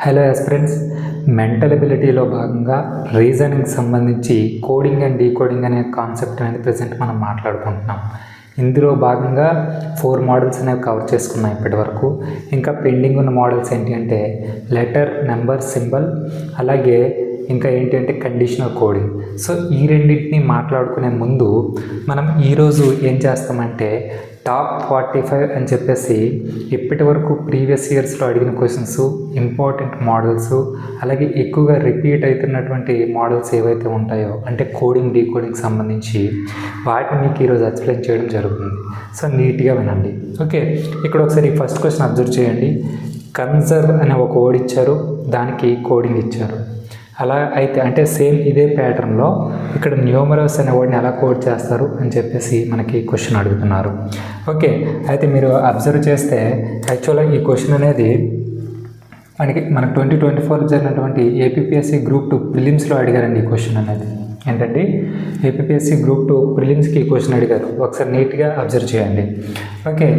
Hello aspirants, mental ఎబిలిటీలో భాగంగా reasoning సంబంధించి coding and decoding అనే కాన్సెప్ట్ అనేది ప్రజెంట్ మనం మాట్లాడుకుంటున్నాం. ఇందులో భాగంగా 4 మోడల్స్ అనేవి కవర్ చేసుకున్నాం ఇప్పటి వరకు. ఇంకా పెండింగ్ ఉన్న మోడల్స్ ఏంటి అంటే లెటర్, నెంబర్, సింబల్, అలాగే ఇంకా ఏంటి అంటే కండిషనల్ కోడింగ్. సో ఈ రెండింటిని మాట్లాడుకునే ముందు మనం ఈరోజు ఏం చేస్తామంటే టాప్ 45 అని చెప్పేసి ఇప్పటి వరకు ప్రీవియస్ ఇయర్స్లో అడిగిన క్వశ్చన్స్, ఇంపార్టెంట్ మోడల్స్, అలాగే ఎక్కువగా రిపీట్ అవుతున్నటువంటి మోడల్స్ ఏవైతే ఉంటాయో అంటే కోడింగ్ డీకోడింగ్ సంబంధించి వాటిని మీకు ఈరోజు ఎక్స్ప్లెయిన్ చేయడం జరుగుతుంది. సో నీట్గా వినండి. ఓకే, ఇక్కడ ఒకసారి ఫస్ట్ క్వశ్చన్ అబ్జర్వ్ చేయండి. కన్సర్వ్ అనే ఒక వర్డ్ ఇచ్చారు, దానికి కోడింగ్ ఇచ్చారు. అలా అయితే అంటే సేమ్ ఇదే ప్యాటర్న్లో ఇక్కడ న్యూమరస్ అనే వర్డ్ని ఎలా కోడ్ చేస్తారు అని చెప్పేసి మనకి క్వశ్చన్ అడుగుతున్నారు. ఓకే, అయితే మీరు అబ్జర్వ్ చేస్తే యాక్చువల్గా ఈ క్వశ్చన్ అనేది మనకు 2024 జరిగినటువంటి ఏపీపీఎస్సీ గ్రూప్ 2 ప్రిలిమ్స్లో అడిగారండి. ఈ క్వశ్చన్ అనేది ఏంటంటే ఏపీపీఎస్సీ గ్రూప్ 2 ప్రిలిమ్స్కి ఈ క్వశ్చన్ అడిగారు. ఒకసారి నీట్గా అబ్జర్వ్ చేయండి. ఓకే,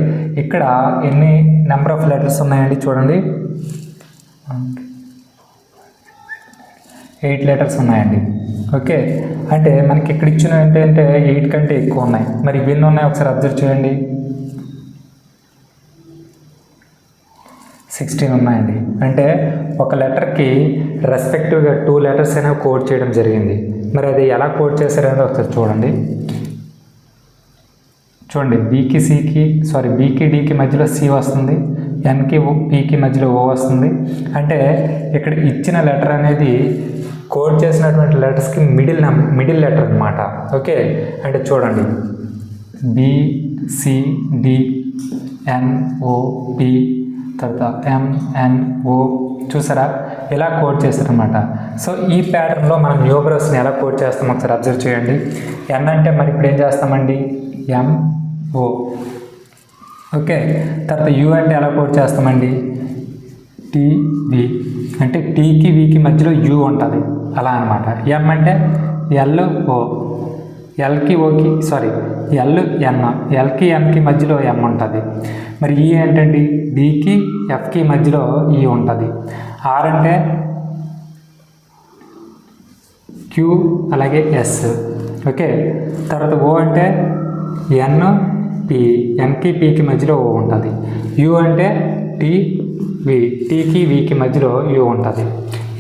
ఇక్కడ ఎన్ని నెంబర్ ఆఫ్ లెటర్స్ ఉన్నాయండి చూడండి. 8 లెటర్స్ ఉన్నాయండి. ఓకే, అంటే మనకి ఇక్కడ ఇచ్చిన ఏంటంటే 8 కంటే ఎక్కువ ఉన్నాయి. మరి ఇవి ఎన్ని ఉన్నాయి ఒకసారి అబ్జర్వ్ చేయండి. 16 ఉన్నాయండి. అంటే ఒక లెటర్కి రెస్పెక్టివ్గా 2 లెటర్స్ అనేవి కోడ్ చేయడం జరిగింది. మరి అది ఎలా కోడ్ చేశారనేది ఒకసారి చూడండి. బీకి డీకి మధ్యలో సి వస్తుంది, ఎన్కి పీకి మధ్యలో ఓ వస్తుంది. అంటే ఇక్కడ ఇచ్చిన లెటర్ అనేది కోడ్ చేసినటువంటి లెటర్స్కి మిడిల్ లెటర్ అనమాట. ఓకే, అంటే చూడండి బిసిడి ఎన్ఓపి తర్వాత ఎంఎన్ఓ చూసారా, ఇలా కోడ్ చేస్తారనమాట. సో ఈ ప్యాటర్న్లో మనం న్యూమరస్ని ఎలా కోడ్ చేస్తాం ఒకసారి అబ్జర్వ్ చేయండి. ఎన్ అంటే మరి ఇప్పుడు ఏం చేస్తామండి ఎంఓ. ఓకే, తర్వాత యూ అంటే ఎలా కోడ్ చేస్తామండి టీవి. అంటే టీకి వీకి మధ్యలో యూ ఉంటుంది అలా అనమాట. ఎం అంటే ఎల్ఓ, ఎల్కి ఎన్కి మధ్యలో ఎం ఉంటుంది. మరి ఈ ఏంటండి డికి ఎఫ్కి మధ్యలో ఈ ఉంటుంది. ఆర్ అంటే క్యూ అలాగే ఎస్. ఓకే, తర్వాత ఓ అంటే ఎన్ పి, ఎన్కి పీకి మధ్యలో ఓ ఉంటుంది. యూ అంటే టీకి వీకి మధ్యలో యూ ఉంటుంది.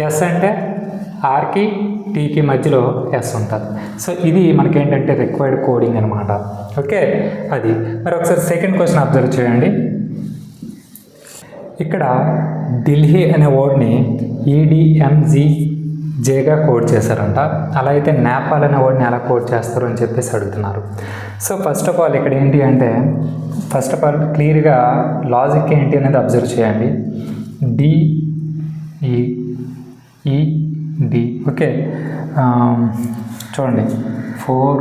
ఎస్ అంటే ఆర్కి టీకి మధ్యలో ఎస్ ఉంటుంది. సో ఇది మనకేంటంటే రిక్వైర్డ్ కోడింగ్ అనమాట. ఓకే, అది మరి ఒకసారి సెకండ్ క్వశ్చన్ అబ్జర్వ్ చేయండి. ఇక్కడ ఢిల్లీ అనే వర్డ్ని EDMGJగా కోడ్ చేశారంట. అలా అయితే నేపాల్ అనే వర్డ్ని ఎలా కోడ్ చేస్తారు అని చెప్పేసి అడుగుతున్నారు. సో ఫస్ట్ ఆఫ్ ఆల్ ఇక్కడ ఏంటి అంటే క్లియర్గా లాజిక్ ఏంటి అనేది అబ్జర్వ్ చేయండి. DEED. ఓకే, చూడండి 4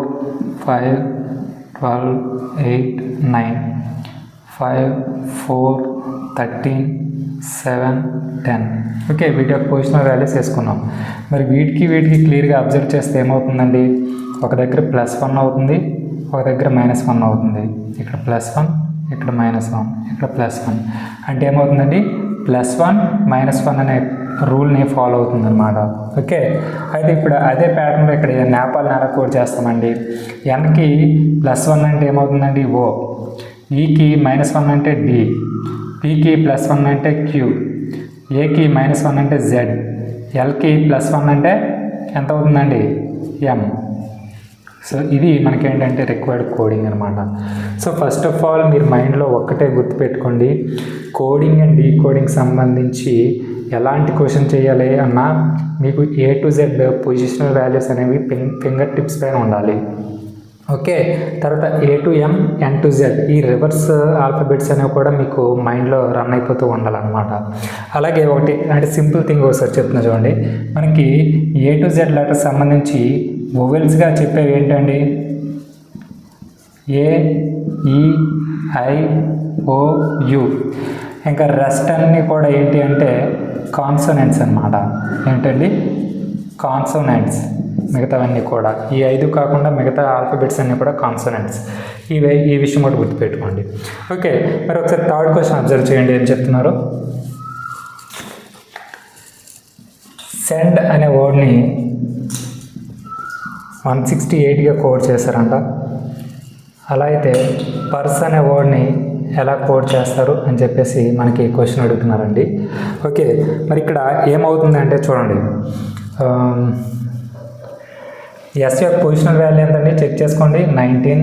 5 12 8 9 5 4 13 7 10. ఓకే, వీటి యొక్క పొజిషనల్ వాల్యూస్ వేసుకున్నాం. మరి వీటికి క్లియర్గా అబ్జర్వ్ చేస్తే ఏమవుతుందండి, ఒక దగ్గర +1 అవుతుంది, ఒక దగ్గర -1 అవుతుంది. ఇక్కడ +1, ఇక్కడ -1, ఇక్కడ +1. అంటే ఏమవుతుందండి +1 -1 అనే రూల్ని ఫాలో అవుతుంది అనమాట. ఓకే, అయితే ఇప్పుడు అదే ప్యాటర్న్లో ఇక్కడ నేపాల్ ఎలా కోడ్ చేస్తామండి. ఎన్కి +1 అంటే ఏమవుతుందండి ఓ, ఈకి -1 అంటే డి, పీకి +1 అంటే క్యూ, ఏకి -1 అంటే జెడ్, ఎల్కి +1 అంటే ఎంత అవుతుందండి ఎం. సో ఇది మనకేంటంటే రిక్వైర్డ్ కోడింగ్ అనమాట. సో ఫస్ట్ ఆఫ్ ఆల్ మీరు మైండ్లో ఒక్కటే గుర్తుపెట్టుకోండి, కోడింగ్ అండ్ డీకోడింగ్ సంబంధించి ఎలాంటి క్వశ్చన్ చేయాలి అన్నా మీకు A to Z positional values అనేవి ఫింగర్ టిప్స్ పైన ఉండాలి. ఓకే, తర్వాత A to M, N to Z ఈ రివర్స్ ఆల్ఫాబెట్స్ అనేవి కూడా మీకు మైండ్లో రన్ అయిపోతూ ఉండాలన్నమాట. అలాగే ఒకటి అంటే సింపుల్ థింగ్ ఒకసారి చెప్తున్నా చూడండి. మనకి A to Z లెటర్స్ సంబంధించి వొవెల్స్గా చెప్పేవి ఏంటండి A, E, I, O, U. ఇంకా రెస్ట్ అన్నీ కూడా ఏంటి అంటే కాన్సోనెంట్స్ అనమాట. ఏంటండి కాన్సోనెంట్స్. మిగతావన్నీ కూడా ఈ 5 కాకుండా మిగతా ఆల్ఫాబెట్స్ అన్నీ కూడా కాన్సోనెంట్స్. ఈ విషయం కూడా గుర్తుపెట్టుకోండి. ఓకే, మరి ఒకసారి థర్డ్ క్వశ్చన్ అబ్జర్వ్ చేయండి ఏం చెప్తున్నారు. సెండ్ అనే వర్డ్ని 168గా కోడ్ చేశారంట. అలా అయితే పర్స్ అనే వర్డ్ని ఎలా కోడ్ చేస్తారు అని చెప్పేసి మనకి క్వశ్చన్ అడుగుతున్నారండి. ఓకే, మరి ఇక్కడ ఏమవుతుంది అంటే చూడండి, ఎస్ యొక్క పొజిషనల్ వాల్యూ ఎంతండి చెక్ చేసుకోండి, 19.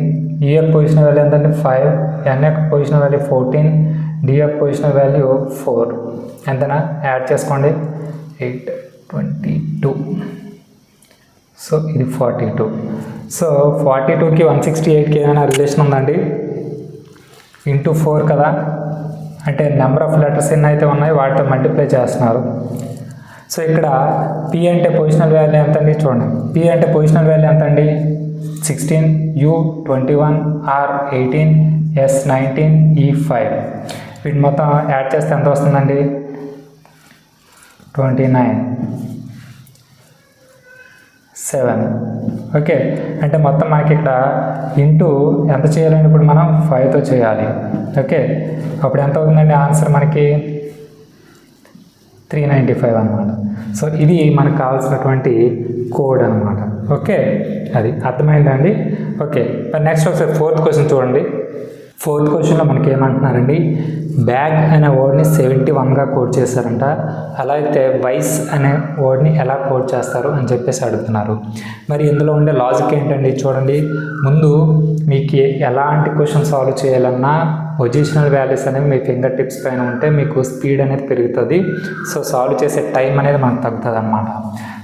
ఈ యొక్క పొజిషనల్ వాల్యూ ఎంతండి 5. ఎన్ యొక్క పొజిషనల్ వాల్యూ 14. డి యొక్క పొజిషనల్ వాల్యూ 4. ఎంతనా యాడ్ చేసుకోండి, 8, 22. సో ఇది 42. సో 42కి 168కి ఏమైనా రిలేషన్ ఉందండి? ఇంటూ 4 కదా, అంటే నెంబర్ ఆఫ్ లెటర్స్ ఎన్ని అయితే ఉన్నాయి వాటితో మల్టిప్లై చేస్తున్నారు. సో ఇక్కడ పి అంటే పొజిషనల్ వాల్యూ ఎంత అండి? చూడండి, పి అంటే పొజిషనల్ వాల్యూ ఎంత అండి? 16, యు 21, ఆర్ 18, ఎస్ 19, ఈ 5. వీటి మొత్తం యాడ్ చేస్తే ఎంత వస్తుందండి? 29, 7. ఓకే, అంటే మొత్తం మనకి ఇక్కడ ఇంటూ ఎంత చేయాలండి? ఇప్పుడు మనం 5తో చేయాలి. ఓకే, అప్పుడు ఎంత అవుతుందండి ఆన్సర్ మనకి? 395 అనమాట. సో ఇది మనకు కావాల్సినటువంటి కోడ్ అనమాట. ఓకే, అది అర్థమైందండి. ఓకే, మరి నెక్స్ట్ ఒకసారి 4th క్వశ్చన్ చూడండి. 4th క్వశ్చన్లో మనకి ఏమంటున్నారండి, బ్యాగ్ అనే వర్డ్ని 71గా కోడ్ చేశారంట. అలా అయితే వైస్ అనే వర్డ్ని ఎలా కోడ్ చేస్తారు అని చెప్పేసి అడుగుతున్నారు. మరి ఇందులో ఉండే లాజిక్ ఏంటండి? చూడండి, ముందు మీకు ఎలాంటి క్వశ్చన్ సాల్వ్ చేయాలన్నా పొజిషనల్ వాల్యూస్ అనేవి మీ ఫింగర్ టిప్స్ పైన ఉంటే మీకు స్పీడ్ అనేది పెరుగుతుంది. సో సాల్వ్ చేసే టైం అనేది మనకు తగ్గుతుంది అనమాట.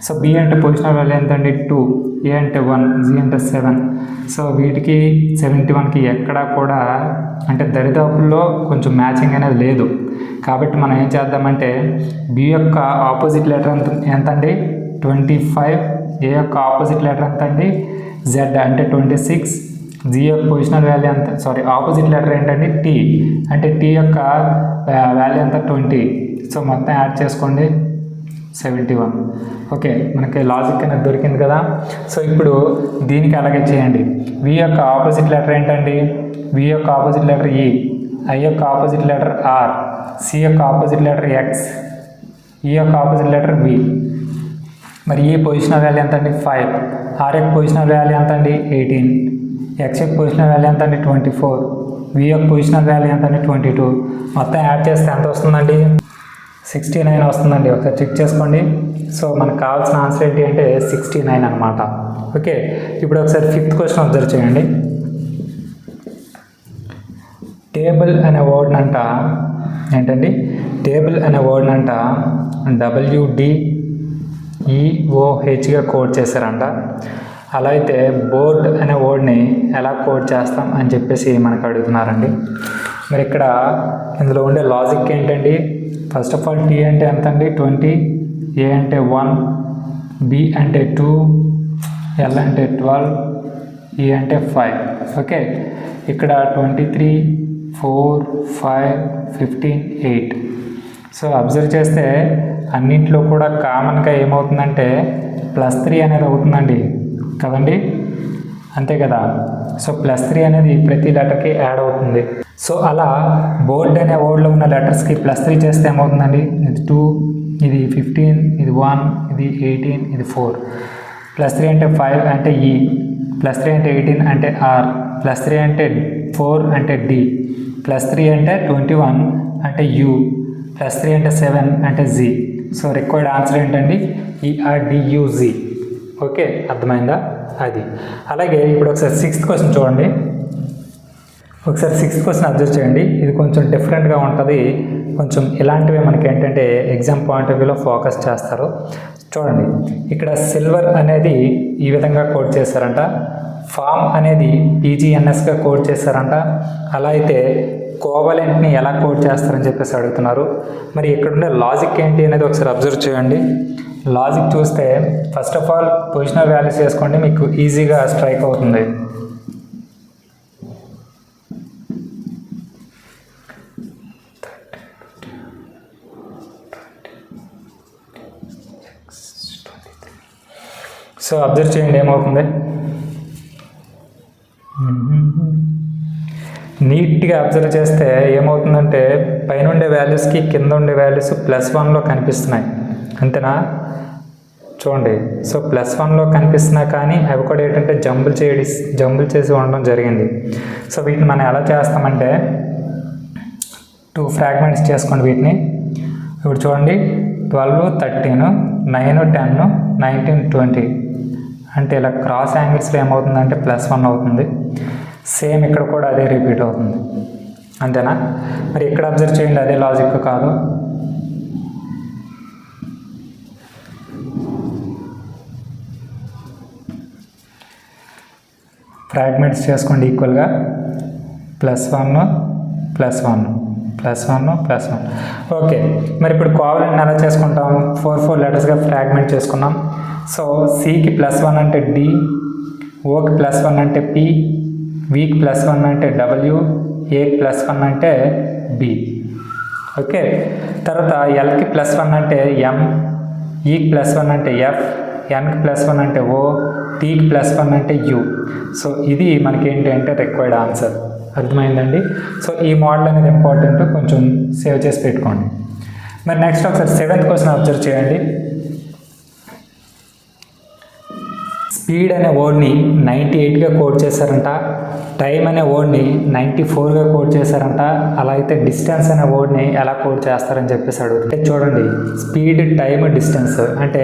సో బి అంటే పొజిషనల్ వాల్యూ ఎంతండి? 2. ఏ అంటే 1, జీ అంటే 7. సో వీటికి 71కి ఎక్కడా కూడా అంటే దరిదాపుల్లో కొంచెం మ్యాచింగ్ అనేది లేదు. కాబట్టి మనం ఏం చేద్దామంటే బి యొక్క ఆపోజిట్ లెటర్ ఎంతండి? 25. ఏ యొక్క ఆపోజిట్ లెటర్ ఎంతండి? జెడ్ అంటే 26. జీ యొక్క పొజిషనల్ వాల్యూ ఎంత? ఆపోజిట్ లెటర్ ఏంటండి? టీ. అంటే టీ యొక్క వాల్యూ ఎంత? 20. సో మొత్తం యాడ్ చేసుకోండి, 71. ఓకే, మనకి లాజిక్ అనేది దొరికింది కదా. సో ఇప్పుడు దీనికి అలాగే చేయండి. వి యొక్క ఆపోజిట్ లెటర్ ఏంటండి? వి యొక్క ఆపోజిట్ లెటర్ ఈ. ఐ యొక్క ఆపోజిట్ లెటర్ ఆర్. సి యొక్క ఆపోజిట్ లెటర్ ఎక్స్. ఈ యొక్క ఆపోజిట్ లెటర్ వి. మరి ఈ పొజిషనల్ వాల్యూ ఎంత అండి? 5. ఆర్ యొక్క పొజిషనల్ వాల్యూ ఎంత అండి? 18. ఎక్స్ యొక్క పొజిషనల్ వాల్యూ ఎంత అండి? 24. వి యొక్క పొజిషనల్ వాల్యూ ఎంత అండి? 22. మొత్తం యాడ్ చేస్తే ఎంత వస్తుందండి? 69 వస్తుందండి. ఒకసారి చెక్ చేసుకోండి. సో మనకు కావాల్సిన ఆన్సర్ ఏంటి అంటే 69 అనమాట. ఓకే, ఇప్పుడు ఒకసారి 5th క్వశ్చన్ అబ్జర్వ్ చేయండి. టేబుల్ అనే వర్డ్ అంట ఏంటండి? టేబుల్ అనే వర్డ్ అంట WDEOHగా కోడ్ చేశారంట. అలా అయితే బోర్డ్ అనే వర్డ్ని ఎలా కోడ్ చేస్తాం అని చెప్పేసి మనకు అడుగుతున్నారండి. మరి ఇక్కడ ఇందులో ఉండే లాజిక్ ఏంటండి? ఫస్ట్ ఆఫ్ ఆల్ టీ అంటే ఎంత అండి? 20. ఏ అంటే 1. బి అంటే 2. ఎల్ అంటే 12. ఈ అంటే 5. ఓకే, ఇక్కడ 23, 4, 5, 15, 8. సో అబ్జర్వ్ చేస్తే అన్నింటిలో కూడా కామన్గా ఏమవుతుందంటే +3 అనేది అవుతుందండి కదండి, అంతే కదా. సో +3 అనేది ప్రతి లెటర్కి యాడ్ అవుతుంది. సో అలా బోర్డ్ అనే వర్డ్లో ఉన్న లెటర్స్కి +3 చేస్తే ఏమవుతుందండి? ఇది 2, ఇది 15, ఇది 1, ఇది 18, ఇది 4. +3 అంటే 5 అంటే ఈ. +3 అంటే 18 అంటే ఆర్. +3 అంటే 4 అంటే డి. +3 అంటే 21 అంటే యు. +3 అంటే 7 అంటే జీ. సో రిక్వైర్డ్ ఆన్సర్ ఏంటండి? ERDUZ. ఓకే, అర్థమైందా? అది అలాగే ఇప్పుడు ఒకసారి 6th క్వశ్చన్ చూడండి. ఒకసారి 6th క్వశ్చన్ అబ్జర్వ్ చేయండి. ఇది కొంచెం డిఫరెంట్గా ఉంటుంది. కొంచెం ఇలాంటివి మనకి ఏంటంటే ఎగ్జామ్ పాయింట్ ఆఫ్ వ్యూలో ఫోకస్ చేస్తారు. చూడండి, ఇక్కడ సిల్వర్ అనేది ఈ విధంగా కోడ్ చేశారంట. ఫామ్ అనేది PGNSగా కోడ్ చేశారంట. అలా అయితే కోవలెంట్ని ఎలా కోడ్ చేస్తారని చెప్పేసి అడుగుతున్నారు. మరి ఇక్కడ ఉండే లాజిక్ ఏంటి అనేది ఒకసారి అబ్జర్వ్ చేయండి. లాజిక్ చూస్తే first of all positional values వేసుకోండి, మీకు ఈజీగా స్ట్రైక్ అవుతుంది. సో అబ్జర్వ్ చేయండి ఏమవుతుంది. నీట్గా అబ్జర్వ్ చేస్తే ఏమవుతుందంటే పైన ఉండే వాల్యూస్కి కింద ఉండే వాల్యూస్ +1లో కనిపిస్తున్నాయి, అంతేనా? చూడండి. సో +1లో కనిపిస్తున్నా కానీ అవి కూడా ఏంటంటే జంబుల్ చేసి ఉండడం జరిగింది. సో వీటిని మనం ఎలా చేస్తామంటే 2 ఫ్రాగ్మెంట్స్ చేసుకోండి వీటిని. ఇప్పుడు చూడండి 12, 13, 9, 10, 19, 20 అంటే ఇలా క్రాస్ యాంగిల్స్లో ఏమవుతుందంటే +1 అవుతుంది. సేమ్ ఇక్కడ కూడా అదే రిపీట్ అవుతుంది. అంతేనా? మరి ఇక్కడ అబ్జర్వ్ చేయండి, అదే లాజిక్ కాదు. ఫ్రాగ్మెంట్స్ చేసుకోండి ఈక్వల్గా. +1, +1, +1, +1. ఓకే, మరి ఇప్పుడు కోవలెంట్ని ఎలా చేసుకుంటాం? 4 లెటర్స్గా ఫ్రాగ్మెంట్ చేసుకున్నాం. సో సికి +1 అంటే డి, ఓకి +1 అంటే పి, వికి +1 అంటే డబ్ల్యూ, ఏకి +1 అంటే బి. ఓకే, తర్వాత ఎల్కి +1 అంటే ఎం, ఈకి +1 అంటే ఎఫ్, ఎన్కి +1 అంటే ఓ, టీకి +1 అంటే యూ. సో ఇది మనకి ఏంటి అంటే రిక్వైర్డ్ ఆన్సర్. అర్థమైందండి? సో ఈ మోడల్ అనేది ఇంపార్టెంట్, కొంచెం సేవ్ చేసి పెట్టుకోండి. మరి నెక్స్ట్ ఒకసారి 7th క్వశ్చన్ అబ్జర్వ్ చేయండి. స్పీడ్ అనే వర్డ్ని 98గా కోడ్ చేశారంట, టైం అనే వర్డ్ని 94గా కోడ్ చేశారంట. అలా అయితే డిస్టెన్స్ అనే వర్డ్ని ఎలా కోడ్ చేస్తారని చెప్పేసి అడుగుతుంది. చూడండి, స్పీడ్, టైమ్, డిస్టెన్స్ అంటే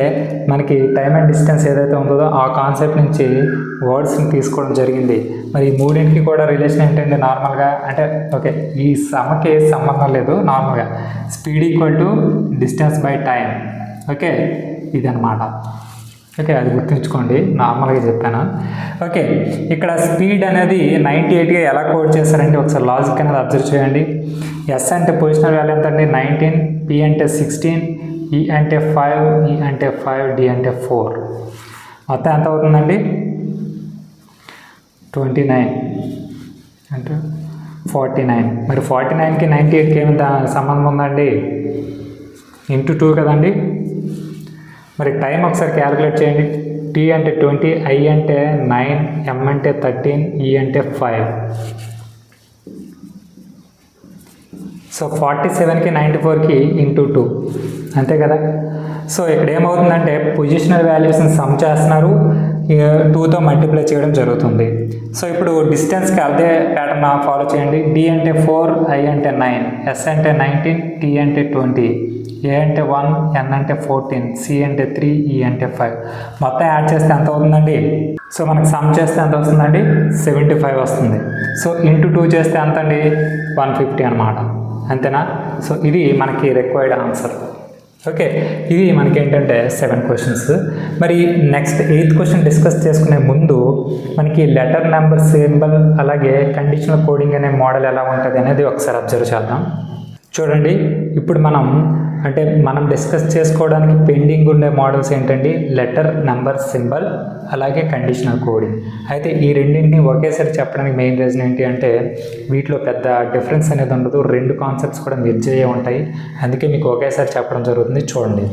మనకి టైమ్ అండ్ డిస్టెన్స్ ఏదైతే ఉంటుందో ఆ కాన్సెప్ట్ నుంచి వర్డ్స్ని తీసుకోవడం జరిగింది. మరి ఈ మూడింటికి కూడా రిలేషన్ ఏంటంటే నార్మల్గా అంటే ఓకే, ఈ సమ్మకి సంబంధం లేదు. నార్మల్గా speed equal to distance by time. Okay, ఇదన్నమాట. ఓకే, అది గుర్తుంచుకోండి, నార్మల్గా చెప్పాను. ఓకే, ఇక్కడ స్పీడ్ అనేది 98గా ఎలా కోడ్ చేస్తారంటే ఒకసారి లాజిక్ అనేది అబ్జర్వ్ చేయండి. ఎస్ అంటే పొజిషనల్ వాల్యూ ఎంత అండి? 19, పి అంటే 16, ఈ అంటే 5, ఈ అంటే 5, డి అంటే 4. మొత్తం ఎంత అవుతుందండి? 29 అంటే 49. మరి 49కి 98కి ఏమి సంబంధం ఉందండి? ఇంటూ 2 కదండి. మరి టైం ఒకసారి క్యాలిక్యులేట్ చేయండి. టీ అంటే 20, ఐ అంటే 9, ఎం అంటే 13, ఈ అంటే 5. సో 47కి 94కి ఇంటూ 2 అంతే కదా. సో ఇక్కడ ఏమవుతుందంటే పొజిషనల్ వాల్యూస్ని సమ్ చేస్తున్నారు, 2తో మల్టిప్లై చేయడం జరుగుతుంది. సో ఇప్పుడు డిస్టెన్స్కి అదే ప్యాటర్న్ ఫాలో చేయండి. డి అంటే 4, ఐ అంటే 9, ఎస్ అంటే 19, టీ అంటే 20, ఏ అంటే 1, ఎన్ అంటే 14, సి అంటే 3, ఈ అంటే 5. మొత్తం యాడ్ చేస్తే ఎంత అవుతుందండి? సో మనకు సమ్ చేస్తే ఎంత వస్తుందండి? 75 వస్తుంది. సో ఇంటూ 2 చేస్తే ఎంత అండి? 150 అనమాట. అంతేనా? సో ఇది మనకి రిక్వైర్డ్ ఆన్సర్. ఓకే, ఇది మనకి ఏంటంటే 7 క్వశ్చన్స్. మరి నెక్స్ట్ 8th క్వశ్చన్ డిస్కస్ చేసుకునే ముందు మనకి లెటర్, నెంబర్, సింబల్ అలాగే కండిషనల్ కోడింగ్ అనే మోడల్ ఎలా ఉంటుంది అనేది ఒకసారి అబ్జర్వ్ చేద్దాం. చూడండి, ఇప్పుడు మనం డిస్కస్ చేసుకోవడానికి పెండింగ్ ఉండే మోడల్స్ ఏంటండి? లెటర్, నెంబర్, సింబల్ అలాగే కండిషనల్ కోడింగ్. అయితే ఈ రెండింటిని ఒకేసారి చెప్పడానికి మెయిన్ రీజన్ ఏంటి అంటే వీటిలో పెద్ద డిఫరెన్స్ అనేది ఉండదు. 2 కాన్సెప్ట్స్ కూడా మెర్జ్ అయ్యే ఉంటాయి. అందుకే మీకు ఒకేసారి చెప్పడం జరుగుతుంది. చూడండి,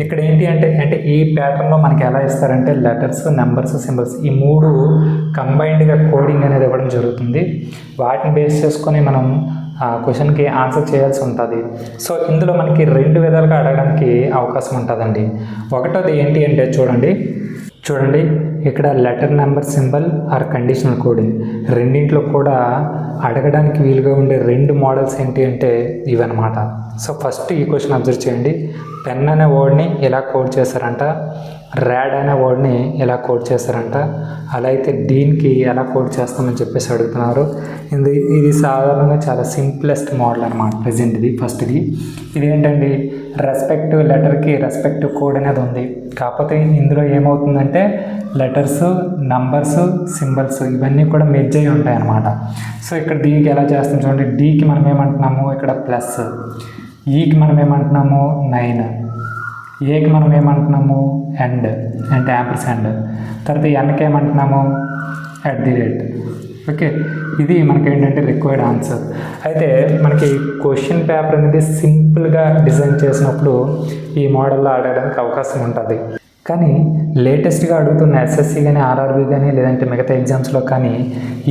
ఇక్కడ ఏంటి అంటే ఈ ప్యాటర్న్లో మనకి ఎలా ఇస్తారంటే లెటర్స్, నెంబర్స్, సింబల్స్ ఈ 3 కంబైన్డ్గా కోడింగ్ అనేది ఇవ్వడం జరుగుతుంది. వాటిని బేస్ చేసుకొని మనం క్వశ్చన్కి ఆన్సర్ చేయాల్సి ఉంటుంది. సో ఇందులో మనకి 2 విధాలుగా అడగడానికి అవకాశం ఉంటుందండి. ఒకటోది ఏంటి అంటే చూడండి ఇక్కడ letter, number, symbol or conditional coding రెండింటిలో కూడా అడగడానికి వీలుగా ఉండే 2 మోడల్స్ ఏంటి అంటే ఇవన్నమాట. సో ఫస్ట్ ఈ క్వశ్చన్ అబ్జర్వ్ చేయండి. పెన్ అనే వర్డ్ని ఎలా కోడ్ చేశారంట, ర్యాడ్ అనే వర్డ్ని ఎలా కోడ్ చేస్తారంట, అలా అయితే దీనికి ఎలా కోడ్ చేస్తామని చెప్పేసి అడుగుతున్నారు. ఇది సాధారణంగా చాలా సింప్లెస్ట్ మోడల్ అనమాట. ప్రజెంట్ది ఫస్ట్ది ఇదేంటండి, రెస్పెక్టివ్ లెటర్కి రెస్పెక్టివ్ కోడ్ అనేది ఉంది. కాకపోతే ఇందులో ఏమవుతుందంటే లెటర్స్, నంబర్స్, సింబల్స్ ఇవన్నీ కూడా మెర్జ్ అయి ఉంటాయి అన్నమాట. సో ఇక్కడ దీనికి ఎలా చేస్తాం చూడండి. డీకి మనం ఏమంటున్నాము ఇక్కడ ప్లస్, ఈకి మనం ఏమంటున్నాము 9, ఏకి మనం ఏమంటున్నాము ఎండ్ అంటే యాంపర్సెండ్, తర్వాత ఎన్కి ఏమంటున్నాము @ ఓకే, ఇది మనకి ఏంటంటే రిక్వైర్డ్ ఆన్సర్. అయితే మనకి క్వశ్చన్ పేపర్ అనేది సింపుల్గా డిజైన్ చేసినప్పుడు ఈ మోడల్లో అడగడానికి అవకాశం ఉంటుంది. కానీ లేటెస్ట్గా అడుగుతున్న ఎస్ఎస్సి కానీ ఆర్ఆర్బీ కానీ లేదంటే మిగతా ఎగ్జామ్స్లో కానీ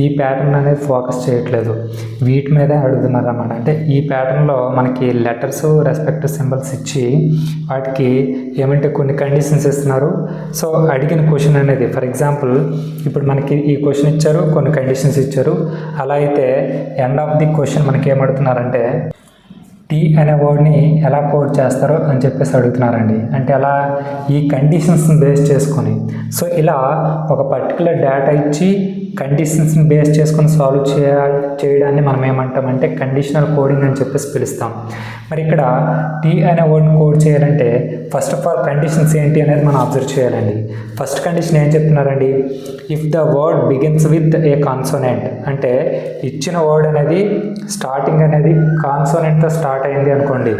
ఈ ప్యాటర్న్ అనేది ఫోకస్ చేయట్లేదు, వీటి మీదే అడుగుతున్నారు అన్నమాట. అంటే ఈ ప్యాటర్న్లో మనకి లెటర్స్ రెస్పెక్టివ్ సింబల్స్ ఇచ్చి వాటికి ఏమంటే కొన్ని కండిషన్స్ ఇస్తున్నారు. సో అడిగిన క్వశ్చన్ అనేది ఫర్ ఎగ్జాంపుల్ ఇప్పుడు మనకి ఈ క్వశ్చన్ ఇచ్చారు, కొన్ని కండిషన్స్ ఇచ్చారు. అలా అయితే ఎండ్ ఆఫ్ ది క్వశ్చన్ మనకి ఏమడుగుతున్నారంటే టీ అనే వర్డ్ని ఎలా కోడ్ చేస్తారో అని చెప్పేసి అడుగుతున్నారండి. అంటే అలా ఈ కండిషన్స్ని బేస్ చేసుకొని, సో ఇలా ఒక పర్టికులర్ డేటా ఇచ్చి కండిషన్స్ని బేస్ చేసుకొని సాల్వ్ చేయడాన్ని మనం ఏమంటామంటే కండిషనల్ కోడింగ్ అని చెప్పేసి పిలుస్తాం. మరి ఇక్కడ టీ అనే వర్డ్ని కోడ్ చేయాలంటే ఫస్ట్ ఆఫ్ ఆల్ కండిషన్స్ ఏంటి అనేది మనం అబ్జర్వ్ చేయాలండి. ఫస్ట్ కండిషన్ ఏం చెప్తున్నారండి, if the word begins with a consonant, అంటే ఇచ్చిన వర్డ్ అనేది స్టార్టింగ్ అనేది కాన్సోనెంట్తో స్టార్ట్ అయింది అనుకోండి,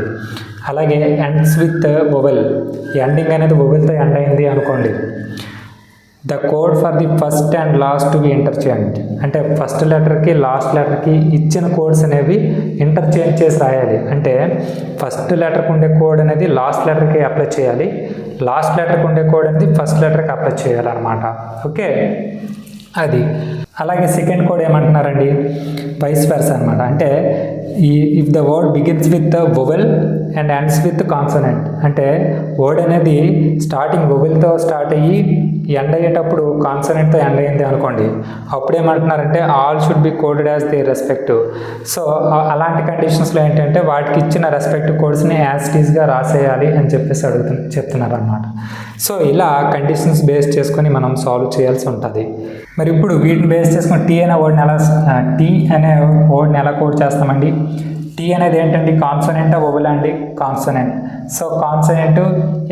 అలాగే ఎండ్స్ విత్ వొవెల్, ఎండింగ్ అనేది వొవెల్తో ఎండ్ అయింది అనుకోండి, the code for the first and last to be interchange, అంటే ఫస్ట్ లెటర్కి లాస్ట్ లెటర్కి ఇచ్చిన కోడ్స్ అనేవి ఇంటర్చేంజ్ చేసి రాయాలి. అంటే ఫస్ట్ లెటర్కి ఉండే కోడ్ అనేది లాస్ట్ లెటర్కి అప్లై చేయాలి, లాస్ట్ లెటర్కి ఉండే కోడ్ అనేది ఫస్ట్ లెటర్కి అప్లై చేయాలన్నమాట. ఓకే, అది. అలాగే సెకండ్ కోడ్ ఏమంటున్నారండి, వైస్ వెర్సా అనమాట. అంటే if the word begins with vowel and ends with consonant, అంటే వర్డ్ అనేది స్టార్టింగ్ వొవెల్తో స్టార్ట్ అయ్యి ఎండ్ అయ్యేటప్పుడు కాన్సోనెంట్తో ఎండ్ అయింది అనుకోండి, అప్పుడు ఏమంటున్నారంటే all should be coded as the respective. So అలాంటి కండిషన్స్లో ఏంటంటే వాటికి ఇచ్చిన రెస్పెక్టివ్ కోడ్స్ని యాజ్ ఇట్ ఈస్గా రాసేయాలి అని చెప్పేసి చెప్తున్నారు అనమాట. సో ఇలా కండిషన్స్ బేస్ చేసుకొని మనం సాల్వ్ చేయాల్సి ఉంటుంది. మరి ఇప్పుడు వీటిని బేస్ చేసుకుని టీ అనే వర్డ్ని ఎలా కోడ్ చేస్తామండి. టీ అనేది ఏంటండి, కాన్సోనెంట్ వొవెల్ అండి, కాన్సోనెంట్. సో కాన్సోనెంట్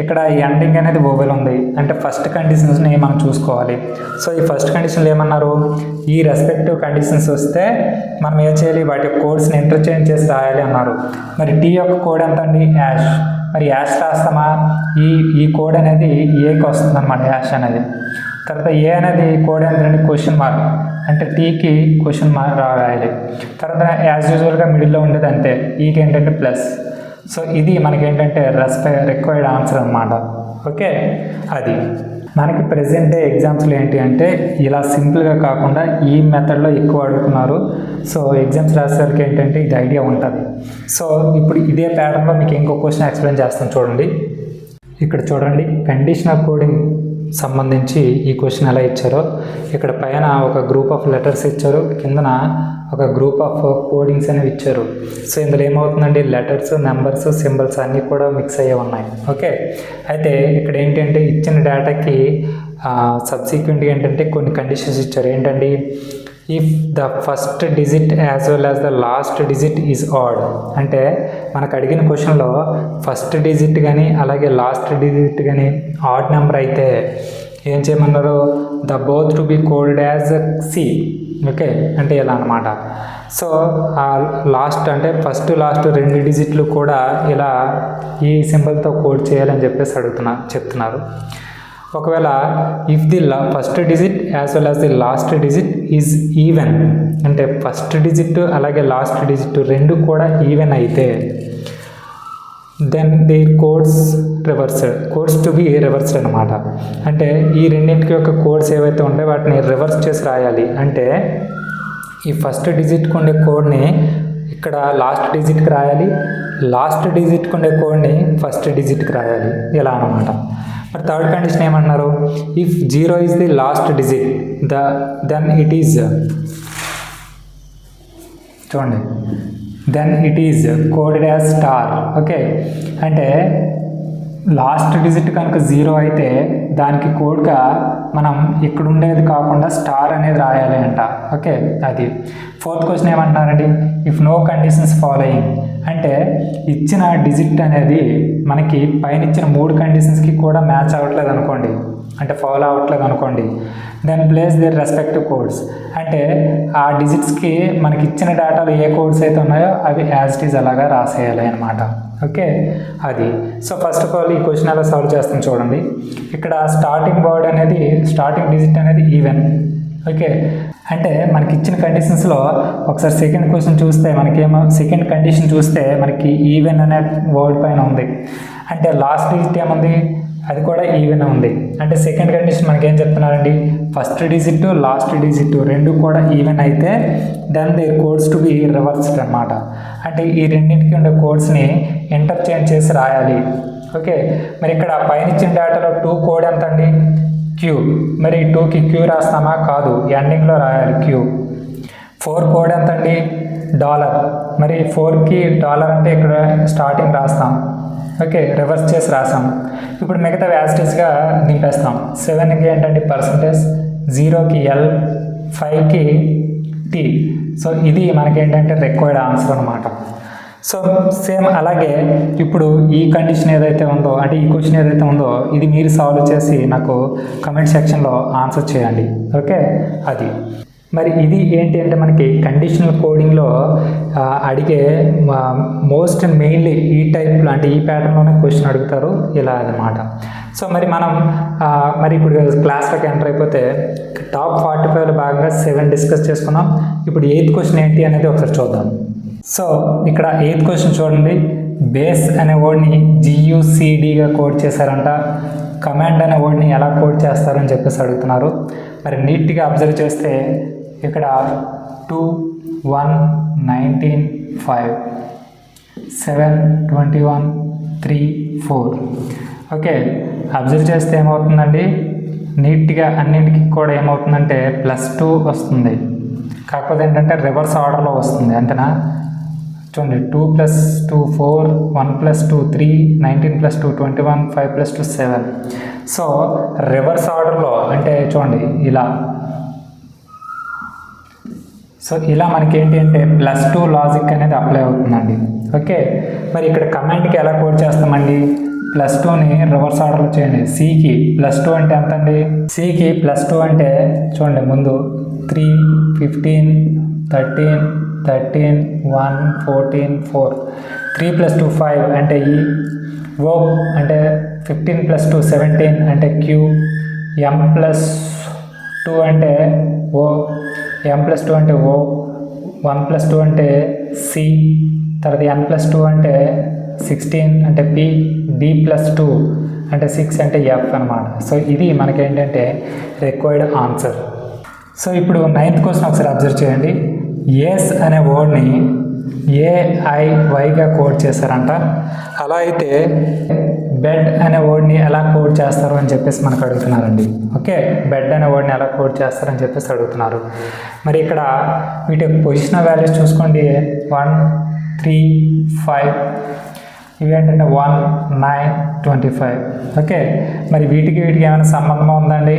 ఇక్కడ ఎండింగ్ అనేది వొవెల్ ఉంది, అంటే ఫస్ట్ కండిషన్స్ని మనం చూసుకోవాలి. సో ఈ ఫస్ట్ కండిషన్లు ఏమన్నారు, ఈ రెస్పెక్టివ్ కండిషన్స్ వస్తే మనం ఏం చేయాలి, వాటి కోడ్స్ని ఇంటర్చేంజ్ చేసి రాయాలి అన్నారు. మరి టీ యొక్క కోడ్ ఎంత అండి, యాష్. మరి యాష్ రాస్తామా, ఈ కోడ్ అనేది ఏకి వస్తుంది అనమాట, యాష్ అనేది. తర్వాత ఏ అనేది కోడ్ ఏంటంటే క్వశ్చన్ మార్క్, అంటే టీకి క్వశ్చన్ మార్క్ రాయాలి. తర్వాత యాజ్ యూజువల్గా మిడిల్లో ఉండేది అంతే, ఈకి ఏంటంటే ప్లస్. సో ఇది మనకేంటంటే రిక్వైర్డ్ ఆన్సర్ అనమాట. ఓకే, అది మనకి ప్రెజెంట్ డే ఎగ్జామ్స్లో ఏంటి అంటే ఇలా సింపుల్గా కాకుండా ఈ మెథడ్లో ఎక్కువ అడుగుతున్నారు. సో ఎగ్జామ్స్ రాసేసరికి ఏంటంటే ఇది ఐడియా ఉంటుంది. సో ఇప్పుడు ఇదే ప్యాటర్న్లో మీకు ఇంకో క్వశ్చన్ ఎక్స్ప్లెయిన్ చేస్తాను చూడండి. ఇక్కడ చూడండి, కండిషనల్ కోడింగ్ సంబంధించి ఈ క్వశ్చన్ ఎలా ఇచ్చారో, ఇక్కడ పైన ఒక గ్రూప్ ఆఫ్ లెటర్స్ ఇచ్చారు, కిందన ఒక గ్రూప్ ఆఫ్ కోడింగ్స్ అనేవి ఇచ్చారు. సో ఇందులో ఏమవుతుందండి, లెటర్స్, నెంబర్స్, సింబల్స్ అన్నీ కూడా మిక్స్ అయ్యే ఉన్నాయి. ఓకే, అయితే ఇక్కడ ఏంటంటే ఇచ్చిన డేటాకి సబ్సిక్వెంట్గా ఏంటంటే కొన్ని కండిషన్స్ ఇచ్చారు. ఏంటండి, if the first digit as well as the last digit is odd, అంటే మనకు అడిగిన క్వశ్చన్లో ఫస్ట్ డిజిట్ కానీ అలాగే లాస్ట్ డిజిట్ కానీ ఆడ్ నెంబర్ అయితే ఏం చేయమన్నారు, the both to be coded as C. Okay, అంటే ఇలా అనమాట. సో ఆ లాస్ట్ అంటే ఫస్ట్ లాస్ట్ రెండు డిజిట్లు కూడా ఇలా ఈ సింబల్తో కోడ్ చేయాలని చెప్పేసి చెప్తున్నారు. ఒకవేళ if the first digit as well as the last digit is even, అంటే ఫస్ట్ డిజిట్ అలాగే లాస్ట్ డిజిట్ రెండు కూడా ఈవెన్ అయితే then the codes to be reversed అనమాట. అంటే ఈ రెండింటికి యొక్క కోడ్స్ ఏవైతే ఉంటాయో వాటిని రివర్స్ చేసి రాయాలి. అంటే ఈ ఫస్ట్ డిజిట్కి ఉండే కోడ్ని ఇక్కడ లాస్ట్ డిజిట్కి రాయాలి, లాస్ట్ డిజిట్కి ఉండే కోడ్ని ఫస్ట్ డిజిట్కి రాయాలి, ఇలా అనమాట. మరి థర్డ్ కండిషన్ ఏమన్నారు, if 0 is the last digit then it is, చూడండి, then it is coded as star. Okay, అంటే లాస్ట్ డిజిట్ కనుక 0 అయితే దానికి కోడ్గా మనం ఇక్కడ ఉండేది కాకుండా స్టార్ అనేది రాయాలి అంట. ఓకే, అది. ఫోర్త్ క్వశ్చన్ ఏమంటున్నారండి, ఇఫ్ నో కండిషన్స్ ఫాలోయింగ్, అంటే ఇచ్చిన డిజిట్ అనేది మనకి పైన ఇచ్చిన 3 కండిషన్స్కి కూడా మ్యాచ్ అవ్వట్లేదు అనుకోండి, అంటే ఫాలో అవ్వట్లేదు అనుకోండి, then place their respective codes, అంటే ఆ డిజిట్స్కి మనకి ఇచ్చిన డేటాలో ఏ కోడ్స్ అయితే ఉన్నాయో అవి యాజ్ ఇట్ ఈజ్ అలాగా రాసేయాలి అనమాట. ఓకే, అది. సో ఫస్ట్ ఆఫ్ ఆల్ ఈ క్వశ్చన్ ఎలా సాల్వ్ చేస్తాం చూడండి. ఇక్కడ స్టార్టింగ్ డిజిట్ అనేది ఈవెన్. ఓకే, అంటే మనకి ఇచ్చిన కండిషన్స్లో ఒకసారి సెకండ్ క్వశ్చన్ చూస్తే మనకేమో సెకండ్ కండిషన్ చూస్తే మనకి ఈవెన్ అనే వర్డ్ పైన ఉంది. అంటే లాస్ట్ డిజిట్ ఏముంది, అది కూడా ఈవెన్ ఉంది. అంటే సెకండ్ కండిషన్ మనకేం చెప్తున్నారండి, ఫస్ట్ డిజిట్ లాస్ట్ డిజిట్ రెండు కూడా ఈవెన్ అయితే then their codes to be reversed అనమాట. అంటే ఈ రెండింటికి ఉండే కోడ్స్ని ఇంటర్చేంజ్ చేసి రాయాలి. ఓకే, మరి ఇక్కడ పైన ఇచ్చిన డేటాలో 2 కోడ్ ఎంత అండి, క్యూ. మరి 2కి క్యూ రాస్తామా, కాదు, ఎండింగ్లో రాయాలి క్యూ. 4 కోడ్ ఎంత అండి, $. మరి 4కి $, అంటే ఇక్కడ స్టార్టింగ్ రాస్తాం. ఓకే, రివర్స్ చేసి రాసాం. ఇప్పుడు మిగతా యాస్టేజ్గా నింపేస్తాం. 7కి ఏంటంటే పర్సంటేజ్, 0కి L, 5కి T. సో ఇది మనకేంటంటే రిక్వైర్డ్ ఆన్సర్ అనమాట. సో సేమ్ అలాగే ఇప్పుడు ఈ కండిషన్ ఏదైతే ఉందో, అంటే ఈ క్వశ్చన్ ఏదైతే ఉందో, ఇది మీరు సాల్వ్ చేసి నాకు కమెంట్ సెక్షన్లో ఆన్సర్ చేయండి. ఓకే, అది మరి ఇది ఏంటి అంటే మనకి కండిషనల్ కోడింగ్లో అడిగే మోస్ట్ మెయిన్లీ ఈ టైప్లో, అంటే ఈ ప్యాటర్న్లోనే క్వశ్చన్ అడుగుతారు ఇలా అన్నమాట. సో మరి మనం మరి ఇప్పుడు క్లాస్లోకి ఎంటర్ అయిపోతే టాప్ 45లో భాగంగా 7 డిస్కస్ చేసుకున్నాం. ఇప్పుడు 8th క్వశ్చన్ ఏంటి అనేది ఒకసారి చూద్దాం. సో ఇక్కడ 8th క్వశ్చన్ చూడండి. బేస్ అనే వర్డ్ని GUCDగా కోడ్ చేశారంట. కమాండ్ అనే వర్డ్ని ఎలా కోడ్ చేస్తారని చెప్పేసి అడుగుతున్నారు. మరి నీట్గా అబ్జర్వ్ చేస్తే ఇక్కడ 2, 1, 19, 5, 7, 21, 3, 4. ఓకే, అబ్జర్వ్ చేస్తే ఏమవుతుందండి, నీట్గా అన్నింటికి కూడా ఏమవుతుందంటే +2 వస్తుంది. కాకపోతే ఏంటంటే రివర్స్ ఆర్డర్లో వస్తుంది, అంతేనా. చూడండి, 2 + 2 4, 1 + 2 3, 19 + 2 21, 5 + 2 7. సో రివర్స్ ఆర్డర్లో అంటే చూడండి ఇలా. సో ఇలా మనకి ఏంటి అంటే +2 లాజిక్ అనేది అప్లై అవుతుందండి. ఓకే, మరి ఇక్కడ కమాండ్కి ఎలా కోడ్ చేస్తామండి, +2ని రివర్స్ ఆర్డర్లో చేయండి. సికి +2 అంటే ఎంత అండి, సికి +2 అంటే చూడండి ముందు 3, 15, 13, 13, 1, 14, 4. 3 + 2 5 అంటే ఈ ఓ, అంటే 15 + 2 17 అంటే క్యూ. M + 2 అంటే ఓ, M + 2 అంటే ఓ. 1 + 2 అంటే సి. తర్వాత N + 2 అంటే 16 అంటే పి. D + 2 అంటే 6 అంటే ఎఫ్ అనమాట. సో ఇది మనకేంటంటే రిక్వైర్డ్ ఆన్సర్. సో ఇప్పుడు 9th క్వశ్చన్ ఒకసారి అబ్జర్వ్ చేయండి. ఏస్ అనే వర్డ్ని AIYగా కోడ్ చేశారంట. అలా అయితే బెడ్ అనే వర్డ్ని ఎలా కోడ్ చేస్తారు అని చెప్పేసి మనకు అడుగుతున్నారండి. ఓకే, బెడ్ అనే వర్డ్ని ఎలా కోడ్ చేస్తారని చెప్పేసి అడుగుతున్నారు. మరి ఇక్కడ వీటి పొజిషన్ వాల్యూస్ చూసుకోండి. 1, 3, 5. ఇవి ఏంటంటే 1, 9, 25. ఓకే, మరి వీటికి ఏమైనా సంబంధం ఉందండి,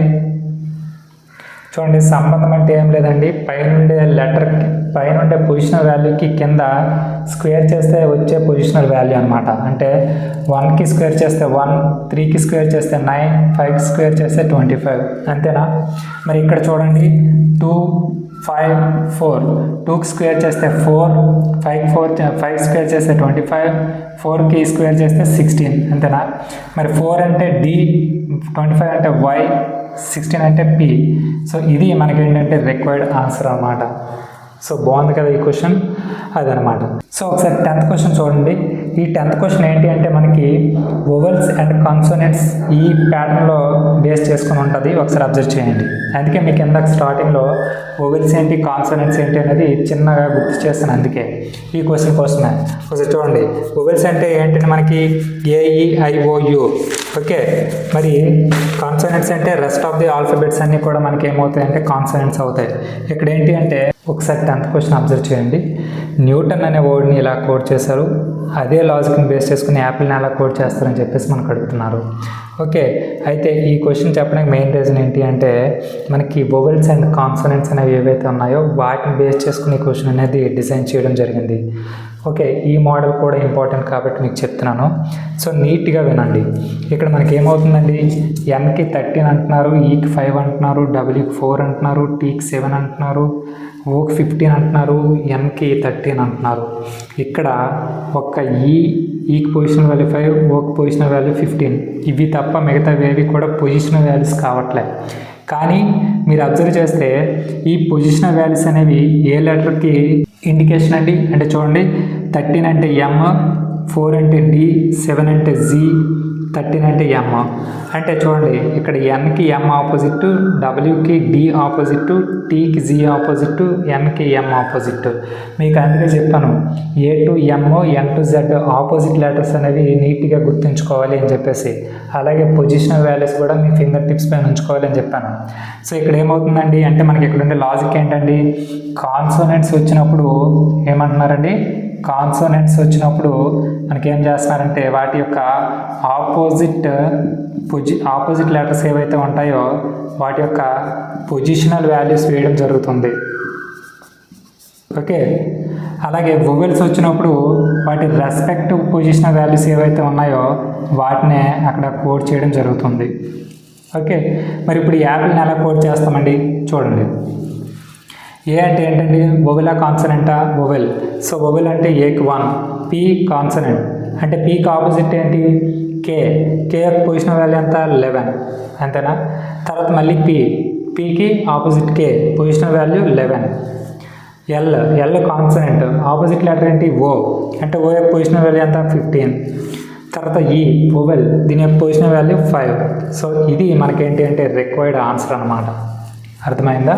చూడండి. సంబంధం అంటే ఏం లేదండి, పైనుండే లెటర్కి, పైనుండే పొజిషనల్ వాల్యూకి కింద స్క్వేర్ చేస్తే వచ్చే పొజిషనల్ వాల్యూ అనమాట. అంటే 1కి స్క్వేర్ చేస్తే 1, 3కి స్క్వేర్ చేస్తే 9, 5కి స్క్వేర్ చేస్తే 25, అంతేనా. మరి ఇక్కడ చూడండి 2, 5, 4. 2కి స్క్వేర్ చేస్తే 4, 5 స్క్వేర్ చేస్తే 25, 4కి స్క్వేర్ చేస్తే 16, అంతేనా. మరి 4 అంటే D, 25 అంటే Y, 16 అంటే P. సో ఇది మనకేంటంటే రిక్వైర్డ్ ఆన్సర్ అన్నమాట. సో బాగుంది కదా ఈ క్వశ్చన్, అదనమాట. సో ఒకసారి 10th క్వశ్చన్ చూడండి. ఈ 10th క్వశ్చన్ ఏంటి అంటే మనకి వోవెల్స్ అండ్ కాన్సోనెంట్స్ ఈ ప్యాటర్న్లో బేస్ చేసుకుని ఉంటుంది. ఒకసారి అబ్జర్వ్ చేయండి. అందుకే మీకు ఇందాక స్టార్టింగ్లో వోవెల్స్ ఏంటి కాన్సోనెంట్స్ ఏంటి అనేది చిన్నగా గుర్తు చేస్తాను, అందుకే ఈ క్వశ్చన్ కోసమే. ఒకసారి చూడండి, వోవెల్స్ అంటే ఏంటంటే మనకి AEIOU. ఓకే, మరి కాన్సోనెంట్స్ అంటే రెస్ట్ ఆఫ్ ది ఆల్ఫాబెట్స్ అన్నీ కూడా మనకి ఏమవుతాయి అంటే కాన్సోనెంట్స్ అవుతాయి. ఇక్కడ ఏంటి అంటే ఒకసారి 10th క్వశ్చన్ అబ్జర్వ్ చేయండి. న్యూటన్ అనే వర్డ్ని ఇలా కోడ్ చేశారు. అదే లాజిక్ని బేస్ చేసుకుని యాపిల్ని ఎలా కోడ్ చేస్తారని చెప్పేసి మనకు అడుగుతున్నారు. ఓకే, అయితే ఈ క్వశ్చన్ చెప్పడానికి మెయిన్ రీజన్ ఏంటి అంటే మనకి వోవెల్స్ అండ్ కాన్సోనెంట్స్ అనేవి ఏవైతే ఉన్నాయో వాటిని బేస్ చేసుకుని ఈ క్వశ్చన్ అనేది డిజైన్ చేయడం జరిగింది. ఓకే, ఈ మోడల్ కూడా ఇంపార్టెంట్ కాబట్టి మీకు చెప్తున్నాను. సో నీట్గా వినండి. ఇక్కడ మనకి ఏమవుతుందండి, Nకి 13 అంటున్నారు, Eకి 5 అంటున్నారు, Wకి 4 అంటున్నారు, Tకి 7 అంటున్నారు, Oకి 15 అంటున్నారు, Nకి 13 అంటున్నారు. ఇక్కడ ఒక్క ఈకి పొజిషన్ వాల్యూ 5, ఓకి పొజిషన్ వాల్యూ 15. ఇవి తప్ప మిగతా వేవి కూడా పొజిషన్ వాల్యూస్ కావట్లే. కానీ మీరు అబ్జర్వ్ చేస్తే ఈ పొజిషనల్ వాల్యూస్ అనేవి ఏ లెటర్కి ఇండికేషన్ అండి అంటే చూడండి, 13 అంటే M, 4 అంటే D, 7 అంటే Z, 13 అంటే ఎమ్. అంటే చూడండి ఇక్కడ ఎన్కి ఎమ్ ఆపోజిట్, డబ్ల్యూకి డి ఆపోజిట్, టీకి జీ ఆపోజిట్, ఎన్కి ఎమ్ ఆపోజిట్. మీకు అందుకే చెప్పాను A to M, N to Z opposite letters అనేవి నీట్గా గుర్తుంచుకోవాలి అని చెప్పేసి. అలాగే పొజిషనల్ వాల్యూస్ కూడా మీ ఫింగర్ టిప్స్ పైన ఉంచుకోవాలి అని చెప్పాను. సో ఇక్కడ ఏమవుతుందండి అంటే మనకి ఇక్కడ ఉండే లాజిక్ ఏంటండి, కాన్సోనెంట్స్ వచ్చినప్పుడు ఏమంటున్నారండి, కాన్సోనెంట్స్ వచ్చినప్పుడు మనకి ఏం చేస్తున్నారంటే వాటి యొక్క ఆపోజిట్ లెటర్స్ ఏవైతే ఉంటాయో వాటి యొక్క పొజిషనల్ వాల్యూస్ వేయడం జరుగుతుంది. ఓకే, అలాగే వొవెల్స్ వచ్చినప్పుడు వాటి రెస్పెక్టివ్ పొజిషనల్ వాల్యూస్ ఏవైతే ఉన్నాయో వాటినే అక్కడ కోడ్ చేయడం జరుగుతుంది. ఓకే, మరి ఇప్పుడు యాపిల్ని ఎలా కోడ్ చేస్తామండి చూడండి. ఏ అంటే ఏంటండి, వొవెలా కాన్సనెంటా, వొవెల్. సో వొవెల్ అంటే ఏకి 1, పి కాన్సనెంట్ అంటే పీకి ఆపోజిట్ ఏంటి కే, కే యొక్క పొజిషన్ వాల్యూ ఎంత 11 అంతేనా. తర్వాత మళ్ళీ పీకి opposite K, position value 11. L consonant opposite letter ఏంటి ఓ, అంటే ఓ యొక్క పొజిషన్ వాల్యూ ఎంత 15. తర్వాత ఈ వొవెల్, దీని యొక్క పొజిషన్ వాల్యూ 5. సో ఇది మనకేంటి అంటే రిక్వైర్డ్ ఆన్సర్ అనమాట. అర్థమైందా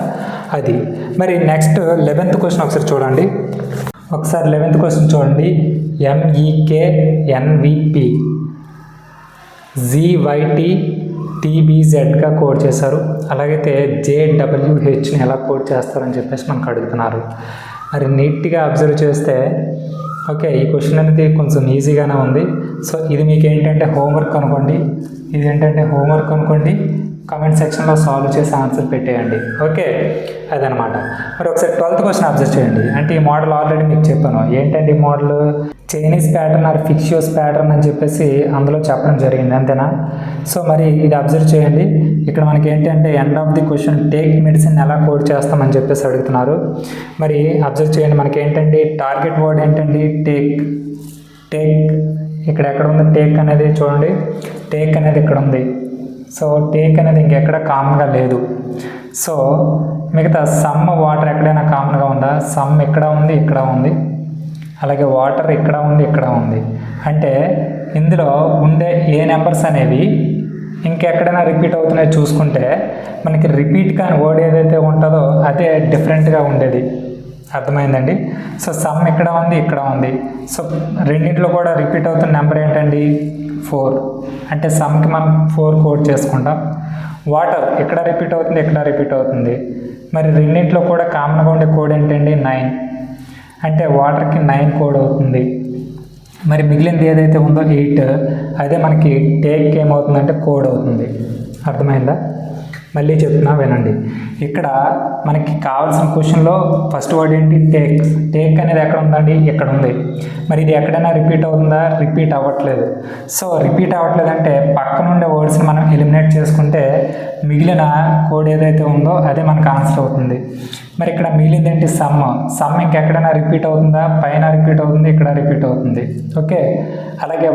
అది. మరి నెక్స్ట్ 11th క్వశ్చన్ ఒకసారి చూడండి. ఒకసారి 11th క్వశ్చన్ చూడండి. MEKNVP ZYT TBZగా కోడ్ చేశారు. అలాగైతే JWHని ఎలా కోడ్ చేస్తారని చెప్పేసి మనకు అడుగుతున్నారు. మరి నీట్గా అబ్జర్వ్ చేస్తే ఓకే ఈ క్వశ్చన్ అనేది కొంచెం ఈజీగానే ఉంది. సో ఇది మీకు ఏంటంటే హోంవర్క్ అనుకోండి, ఇది ఏంటంటే హోంవర్క్ అనుకోండి, కామెంట్ సెక్షన్లో సాల్వ్ చేసి ఆన్సర్ పెట్టేయండి. ఓకే అదనమాట. మరి ఒకసారి 12th క్వశ్చన్ అబ్జర్వ్ చేయండి. అంటే ఈ మోడల్ ఆల్రెడీ మీకు చెప్పాను. ఏంటంటే ఈ model Chinese pattern or fictitious pattern అని చెప్పేసి అందులో చెప్పడం జరిగింది అంతేనా. సో మరి ఇది అబ్జర్వ్ చేయండి. ఇక్కడ మనకి ఏంటంటే end of the question take medicine ఎలా కోడ్ చేస్తామని చెప్పేసి అడుగుతున్నారు. మరి అబ్జర్వ్ చేయండి, మనకి ఏంటండి టార్గెట్ వర్డ్ ఏంటండి టేక్. ఇక్కడ ఎక్కడ ఉంది టేక్ అనేది చూడండి, టేక్ అనేది ఇక్కడ ఉంది. సో టేక్ అనేది ఇంకెక్కడ కామన్గా లేదు. సో మిగతా సమ్ వాటర్ ఎక్కడైనా కామన్గా ఉందా, సమ్ ఇక్కడ ఉంది ఇక్కడ ఉంది, అలాగే వాటర్ ఇక్కడ ఉంది ఇక్కడ ఉంది. అంటే ఇందులో ఉండే ఏ నెంబర్స్ అనేవి ఇంకెక్కడైనా రిపీట్ అవుతున్నాయో చూసుకుంటే మనకి రిపీట్ కాని వర్డ్ ఏదైతే ఉంటుందో అదే డిఫరెంట్గా ఉండేది. అర్థమైందండి. సో సమ్ ఇక్కడ ఉంది ఇక్కడ ఉంది. సో రెండింటిలో కూడా రిపీట్ అవుతున్న నెంబర్ ఏంటండి 4. అంటే సమ్కి మనం 4 కోడ్ చేసుకుంటాం. వాటర్ ఇక్కడ రిపీట్ అవుతుంది ఇక్కడ రిపీట్ అవుతుంది. మరి రెండింటిలో కూడా కామన్గా ఉండే కోడ్ ఏంటండి 9. అంటే వాటర్కి 9 కోడ్ అవుతుంది. మరి మిగిలినది ఏదైతే ఉందో 8 అదే మనకి టేక్కి ఏమవుతుందంటే కోడ్ అవుతుంది. అర్థమైందా? మళ్ళీ చెప్తున్నా వినండి. ఇక్కడ మనకి కావాల్సిన క్వశ్చన్లో ఫస్ట్ వర్డ్ ఏంటి టేక్ అనేది ఎక్కడ ఉందండి ఇక్కడ ఉంది. మరి ఇది ఎక్కడైనా రిపీట్ అవుతుందా, రిపీట్ అవ్వట్లేదు. సో రిపీట్ అవ్వట్లేదంటే పక్కన ఉండే వర్డ్స్ని మనం ఎలిమినేట్ చేసుకుంటే మిగిలిన కోడ్ ఏదైతే ఉందో అదే మనకు ఆన్సర్ అవుతుంది. మరి ఇక్కడ మిగిలింది ఏంటి సమ్ ఇంకెక్కడైనా రిపీట్ అవుతుందా, పైన రిపీట్ అవుతుంది ఇక్కడ రిపీట్ అవుతుంది. ఓకే, అలాగే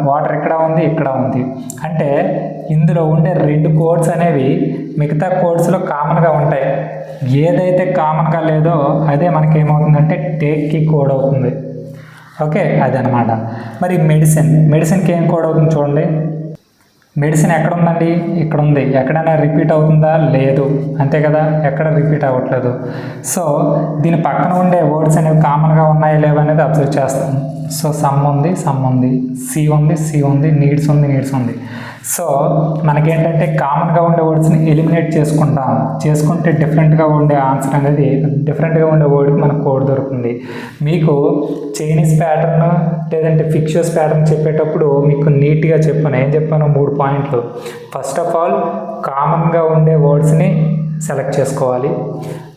వాటర్ ఇక్కడ ఉంది ఇక్కడ ఉంది. అంటే ఇందులో ఉండే 2 కోడ్స్ అనేవి మిగతా కోడ్స్లో కామన్గా ఉంటాయి. ఏదైతే కామన్గా లేదో అదే మనకి ఏమవుతుందంటే టేక్కి కోడ్ అవుతుంది. ఓకే అదనమాట. మరి మెడిసిన్కి ఏం కోడ్ అవుతుంది చూడండి. మెడిసిన్ ఎక్కడ ఉందండి ఇక్కడ ఉంది. ఎక్కడైనా రిపీట్ అవుతుందా, లేదు. అంతే కదా, ఎక్కడ రిపీట్ అవ్వట్లేదు. సో దీని పక్కన ఉండే వర్డ్స్ అనేవి కామన్గా ఉన్నాయా లేవా అనేది అబ్జర్వ్ చేస్తాం. సో సమ్ ఉంది సి ఉంది నీడ్స్ ఉంది. సో మనకేంటంటే కామన్గా ఉండే వర్డ్స్ని ఎలిమినేట్ చేసుకుంటే డిఫరెంట్గా ఉండే ఆన్సర్ అనేది డిఫరెంట్గా ఉండే వర్డ్కి మనకు కోడ్ దొరుకుతుంది. మీకు చైనీస్ ప్యాటర్న్ లేదంటే ఫిక్షియస్ ప్యాటర్న్ చెప్పేటప్పుడు మీకు నీట్గా చెప్పాను. ఏం చెప్పాను? 3 పాయింట్లు. ఫస్ట్ ఆఫ్ ఆల్ కామన్గా ఉండే వర్డ్స్ని సెలెక్ట్ చేసుకోవాలి.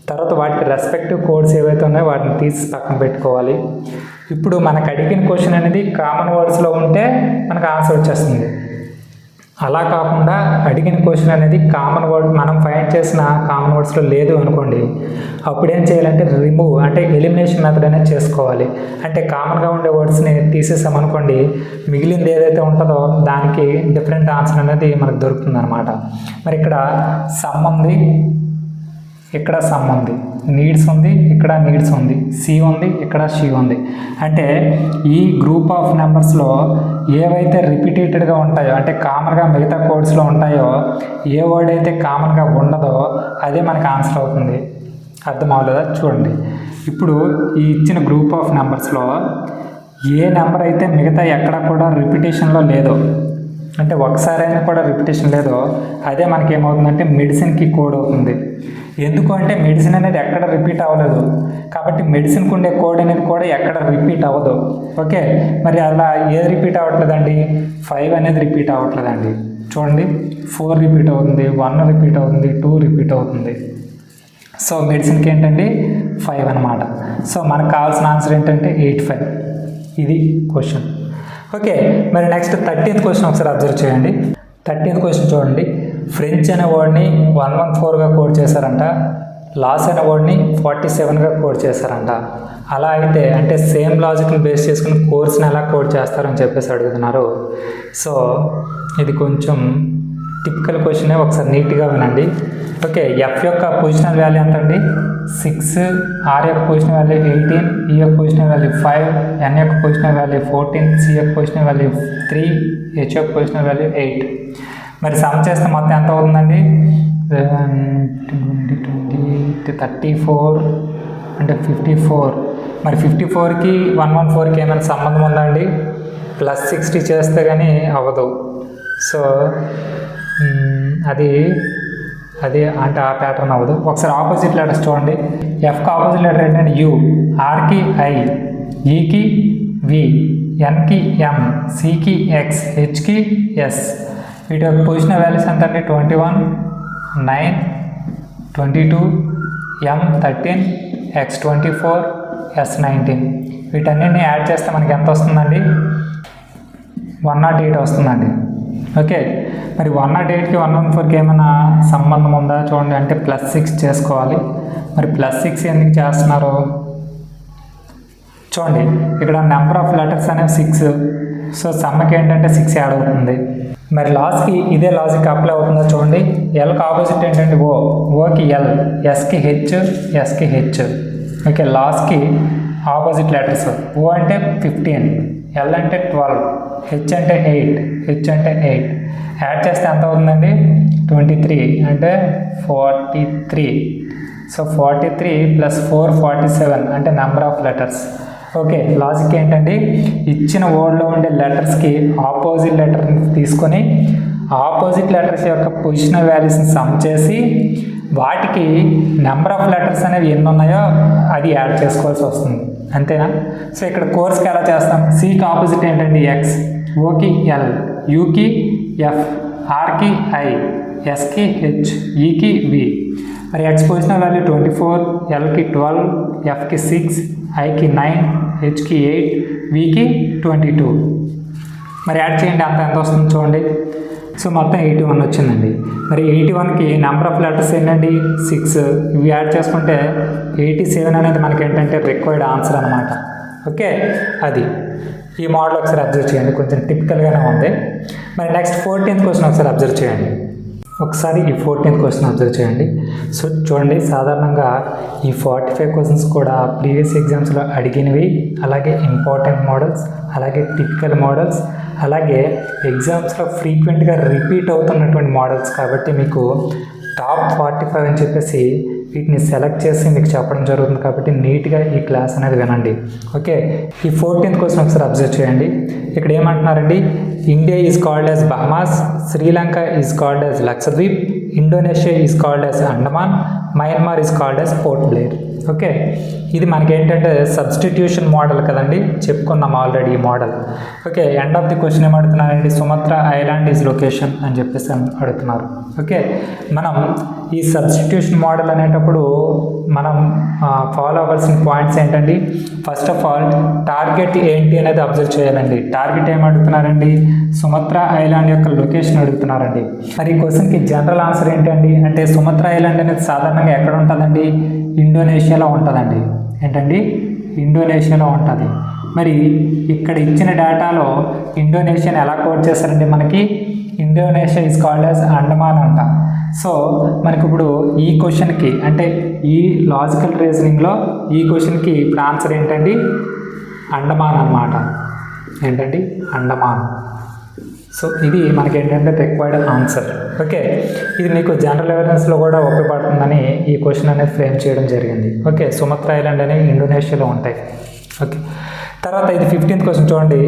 తర్వాత వాటికి రెస్పెక్టివ్ కోడ్స్ ఏవైతే ఉన్నాయో వాటిని తీసి పక్కన పెట్టుకోవాలి. ఇప్పుడు మనకు అడిగిన క్వశ్చన్ అనేది కామన్ వర్డ్స్లో ఉంటే మనకు ఆన్సర్ వచ్చేస్తుంది. అలా కాకుండా అడిగిన క్వశ్చన్ అనేది కామన్ వర్డ్ మనం ఫైండ్ చేసిన కామన్ వర్డ్స్లో లేదు అనుకోండి, అప్పుడు ఏం చేయాలంటే రిమూవ్ అంటే ఎలిమినేషన్ మెథడ్ అనేది చేసుకోవాలి. అంటే కామన్గా ఉండే వర్డ్స్ని తీసేసామనుకోండి, మిగిలింది ఏదైతే ఉంటుందో దానికి డిఫరెంట్ ఆన్సర్ అనేది మనకు దొరుకుతుంది అనమాట. మరి ఇక్కడ సమ్ ఉంది, ఇక్కడ సమ్ ఉంది, నీడ్స్ ఉంది, ఇక్కడ నీడ్స్ ఉంది, సి ఉంది, ఇక్కడ షీ ఉంది. అంటే ఈ గ్రూప్ ఆఫ్ నెంబర్స్లో ఏవైతే రిపీటెడ్గా ఉంటాయో అంటే కామన్గా మిగతా కోడ్స్లో ఉంటాయో ఏ వర్డ్ అయితే కామన్గా ఉండదో అదే మనకు ఆన్సర్ అవుతుంది. అర్థం అవ్వలేదా? చూడండి, ఇప్పుడు ఈ ఇచ్చిన గ్రూప్ ఆఫ్ నెంబర్స్లో ఏ నెంబర్ అయితే మిగతా ఎక్కడ కూడా రిపిటేషన్లో లేదో అంటే ఒకసారి అయినా కూడా రిపిటేషన్ లేదో అదే మనకి ఏమవుతుందంటే మెడిసిన్కి కోడ్ అవుతుంది. ఎందుకు అంటే మెడిసిన్ అనేది ఎక్కడ రిపీట్ అవ్వలేదు కాబట్టి మెడిసిన్కి ఉండే కోడ్ అనేది కూడా ఎక్కడ రిపీట్ అవ్వదు. ఓకే, మరి అలా ఏది రిపీట్ అవ్వట్లేదండి? 5 అనేది రిపీట్ అవ్వట్లేదండి. చూడండి, 4 రిపీట్ అవుతుంది, 1 రిపీట్ అవుతుంది, 2 రిపీట్ అవుతుంది. సో మెడిసిన్కి ఏంటండి 5 అనమాట. సో మనకు కావాల్సిన ఆన్సర్ ఏంటంటే 85. ఇది క్వశ్చన్. ఓకే, మరి నెక్స్ట్ 13th క్వశ్చన్ ఒకసారి అబ్జర్వ్ చేయండి. 13th క్వశ్చన్ చూడండి. ఫ్రెంచ్ అనే వర్డ్ని 114గా కోడ్ చేశారంట, లాస్ అనే వర్డ్ని 47గా కోడ్ చేశారంట. అలా అయితే అంటే సేమ్ లాజిక్ని బేస్ చేసుకుని కోర్స్ని ఎలా కోడ్ చేస్తారని చెప్పేసి అడుగుతున్నారు. సో ఇది కొంచెం టిపికల్ క్వశ్చనే, ఒకసారి నీట్గా వినండి. ఓకే, ఎఫ్ యొక్క పొజిషనల్ వాల్యూ ఎంత అండి? 6, ఆర్ యొక్క పొజిషనల్ వాల్యూ 18, ఈ యొక్క పొజిషనల్ వాల్యూ 5, ఎన్ యొక్క పొజిషనల్ వాల్యూ 14, సి యొక్క పొజిషనల్ వాల్యూ 3, హెచ్ యొక్క పొజిషనల్ వాల్యూ 8. మరి సమ్ చేస్తే మొత్తం ఎంత అవుతుందండి? 34 అంటే 54. మరి 54కి 114కి ఏమైనా సంబంధం ఉందా అండి? +60 చేస్తే కానీ అవ్వదు. సో అది అంటే ఆ ప్యాటర్న్ అవ్వదు. ఒకసారి ఆపోజిట్ లెటర్స్ చూడండి. ఎఫ్కి ఆపోజిట్ లెటర్ ఏంటంటే యూ, ఆర్కి ఐ, ఈకి వి, ఎన్కి ఎం, సికి ఎక్స్, హెచ్కి ఎస్. వీటి యొక్క పొజిషన్ వాల్యూస్ ఎంత అంటే 21, 9, 22, ఎం 13, ఎక్స్ 24, ఎస్ 19. వీటన్నిటిని యాడ్ చేస్తే మనకి ఎంత వస్తుందండి? 108 వస్తుందండి. ఓకే, మరి 108కి 114కి ఏమైనా సంబంధం ఉందా చూడండి. అంటే +6 చేసుకోవాలి. మరి +6 ఎందుకు చేస్తున్నారు చూడండి. ఇక్కడ నెంబర్ ఆఫ్ లెటర్స్ అనేవి 6. సో సమ్మకి ఏంటంటే 6 యాడ్ అవుతుంది. మరి లాస్కి ఇదే లాజిక్ అప్లై అవుతుందా చూడండి. ఎల్కి ఆపోజిట్ ఏంటంటే ఓ, ఓకి ఎల్, ఎస్కి హెచ్, ఎస్కి హెచ్. ఓకే, లాస్కి ఆపోజిట్ లెటర్స్. ఓ అంటే 15, ఎల్ అంటే 12, హెచ్ అంటే 8, హెచ్ అంటే 8. యాడ్ చేస్తే ఎంత అవుతుందండి? 23 అంటే 43. సో 43 + 4 47 అంటే number of letters. Okay, logic ఏంటండి? ఇచ్చిన వర్డ్లో ఉండే లెటర్స్కి ఆపోజిట్ లెటర్ని తీసుకొని ఆపోజిట్ లెటర్స్ యొక్క పొజిషనల్ వాల్యూస్ని సమ్ చేసి వాటికి నెంబర్ ఆఫ్ లెటర్స్ అనేవి ఎన్ని ఉన్నాయో అది యాడ్ చేసుకోవాల్సి వస్తుంది. అంతేనా? సో ఇక్కడ కోర్స్కి ఎలా చేస్తాం? సికి ఆపోజిట్ ఏంటండి? ఎక్స్, ఓకి ఎల్, యూకి ఎఫ్, ఆర్కి ఐ, ఎస్కి హెచ్, ఈకి వి. మరి ఎక్స్ పొజిషనల్ వాల్యూ 24, ఎల్కి 12, ఎఫ్కి 6, ఐకి 9, హెచ్కి 8, వికి 22. మరి యాడ్ చేయండి, అంత ఎంత వస్తుంది చూడండి. సో మొత్తం 81 వచ్చిందండి. మరి 81కి నెంబర్ ఆఫ్ లెటర్స్ ఏంటండి? 6. ఇవి యాడ్ చేసుకుంటే 87 అనేది మనకి ఏంటంటే రిక్వైర్డ్ ఆన్సర్ అనమాట. ఓకే, అది ఈ మోడల్ ఒకసారి అబ్జర్వ్ చేయండి, కొంచెం టిపికల్గానే ఉంది. మరి నెక్స్ట్ 14th క్వశ్చన్ ఒకసారి అబ్జర్వ్ చేయండి. ఒకసారి ఈ 14th క్వశ్చన్ అబ్జర్వ్ చేయండి. సో చూడండి, సాధారణంగా ఈ 45 క్వశ్చన్స్ కూడా ప్రీవియస్ ఎగ్జామ్స్లో అడిగినవి, అలాగే ఇంపార్టెంట్ మోడల్స్, అలాగే టిపికల్ మోడల్స్, అలాగే ఎగ్జామ్స్లో ఫ్రీక్వెంట్గా రిపీట్ అవుతున్నటువంటి మోడల్స్. కాబట్టి మీకు టాప్ 45 అని చెప్పేసి వీటిని సెలెక్ట్ చేసి మీకు చెప్పడం జరుగుతుంది. కాబట్టి నీట్గా ఈ క్లాస్ అనేది వినండి. ఓకే, ఈ 14th క్వశ్చన్ ఒకసారి అబ్జర్వ్ చేయండి. ఇక్కడ ఏమంటున్నారండి? India is called as Bahamas, Sri Lanka is called as Lakshadweep, Indonesia is called as Andaman, Myanmar is called as Port Blair. Okay, ఇది మనకి ఏంటంటే సబ్స్టిట్యూషన్ మోడల్ కదండి, చెప్పుకున్నాం ఆల్రెడీ ఈ model. Okay, end of the question ఏమడుతున్నారండి? సుమత్రా ఐలాండ్ ఈజ్ లొకేషన్ అని చెప్పేసి అడుగుతున్నారు. ఓకే, మనం ఈ సబ్స్టిట్యూషన్ మోడల్ అనేటప్పుడు మనం ఫాలో అవ్వాల్సిన పాయింట్స్ ఏంటండి? ఫస్ట్ ఆఫ్ ఆల్ టార్గెట్ ఏంటి అనేది అబ్జర్వ్ చేయాలండి. టార్గెట్ ఏమడుగుతున్నారండి? సుమత్రా ఐలాండ్ యొక్క లొకేషన్ అడుగుతున్నారండి. మరి ఈ క్వశ్చన్కి జనరల్ ఆన్సర్ ఏంటండి అంటే సుమత్రా ఐలాండ్ అనేది సాధారణంగా ఎక్కడ ఉంటుందండి? ఇండోనేషియాలో ఉంటుందండి. ఏంటండి? ఇండోనేషియాలో ఉంటుంది. మరి ఇక్కడ ఇచ్చిన డేటాలో ఇండోనేషియాని ఎలా కోడ్ చేస్తారండి? మనకి Indonesia is called as Andaman అంట. సో మనకి ఇప్పుడు ఈ క్వశ్చన్కి అంటే ఈ లాజికల్ రీజనింగ్లో ఈ క్వశ్చన్కి ఇప్పుడు ఆన్సర్ ఏంటండి అండమాన్ అన్నమాట. ఏంటండి అండమాన్. సో ఇది మనకి ఏంటంటే రిక్వైర్డ్ ఆన్సర్. ఓకే, ఇది మీకు జనరల్ అవేర్నెస్లో కూడా ఉపయోగపడుతుందని ఈ క్వశ్చన్ అనేది ఫ్రేమ్ చేయడం జరిగింది. ఓకే, సుమత్రా ఐలాండ్ అనేవి ఇండోనేషియాలో ఉంటాయి. ఓకే, తర్వాత ఇది 15th క్వశ్చన్ చూడండి.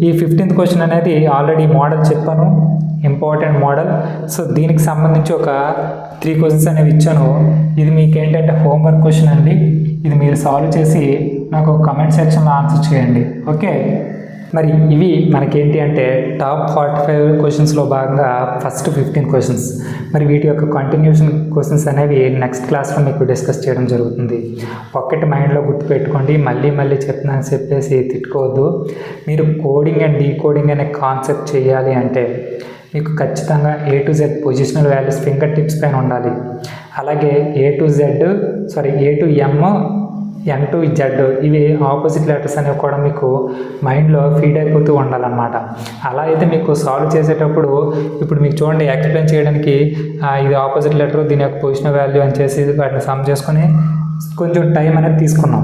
ఈ 15th క్వశ్చన్ అనేది ఆల్రెడీ మోడల్ చెప్పాను, ఇంపార్టెంట్ మోడల్. సో దీనికి సంబంధించి ఒక 3 క్వశ్చన్స్ అనేవి ఇచ్చాను. ఇది మీకు ఏంటంటే హోంవర్క్ క్వశ్చన్ అండి. ఇది మీరు సాల్వ్ చేసి నాకు కమెంట్ సెక్షన్లో ఆన్సర్ చేయండి. ఓకే, మరి ఇవి మనకేంటి అంటే టాప్ 45 క్వశ్చన్స్లో భాగంగా ఫస్ట్ 15 క్వశ్చన్స్. మరి వీటి యొక్క కంటిన్యూషన్ క్వశ్చన్స్ అనేవి నెక్స్ట్ క్లాస్లో మీకు డిస్కస్ చేయడం జరుగుతుంది. ఒక్కటి మైండ్లో గుర్తుపెట్టుకోండి, మళ్ళీ మళ్ళీ చెప్తున్నాను చెప్పేసి తిట్టుకోవద్దు. మీరు కోడింగ్ అండ్ డీకోడింగ్ అనే కాన్సెప్ట్ చేయాలి అంటే మీకు ఖచ్చితంగా A to Z positional values finger tips పైన ఉండాలి. అలాగే A to M N to Z ఇవి ఆపోజిట్ లెటర్స్ అనేవి కూడా మీకు మైండ్లో ఫీడ్ అయిపోతూ ఉండాలన్నమాట. అలా అయితే మీకు సాల్వ్ చేసేటప్పుడు ఇప్పుడు మీకు చూడండి ఎక్స్ప్లెయిన్ చేయడానికి ఇది ఆపోజిట్ లెటర్ దీని యొక్క పొజిషన్ వాల్యూ అని చేసి వాటిని సమ్ చేసుకొని కొంచెం టైం అనేది తీసుకున్నాం.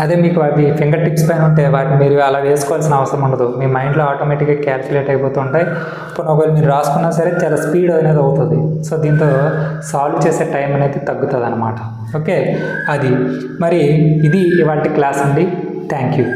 అదే మీకు అవి ఫింగర్ టిప్స్ పైన ఉంటే వాటిని మీరు అలా వేసుకోవాల్సిన అవసరం ఉండదు. మీ మైండ్లో ఆటోమేటిక్గా క్యాల్కులేట్ అయిపోతుంటాయి. ఇప్పుడు ఒకవేళ మీరు రాసుకున్నా సరే చాలా స్పీడ్ అనేది అవుతుంది. సో దీంతో సాల్వ్ చేసే టైం అనేది తగ్గుతుంది అన్నమాట. ఓకే, అది మరి ఇది ఇవాళ క్లాస్ అండి. Thank you.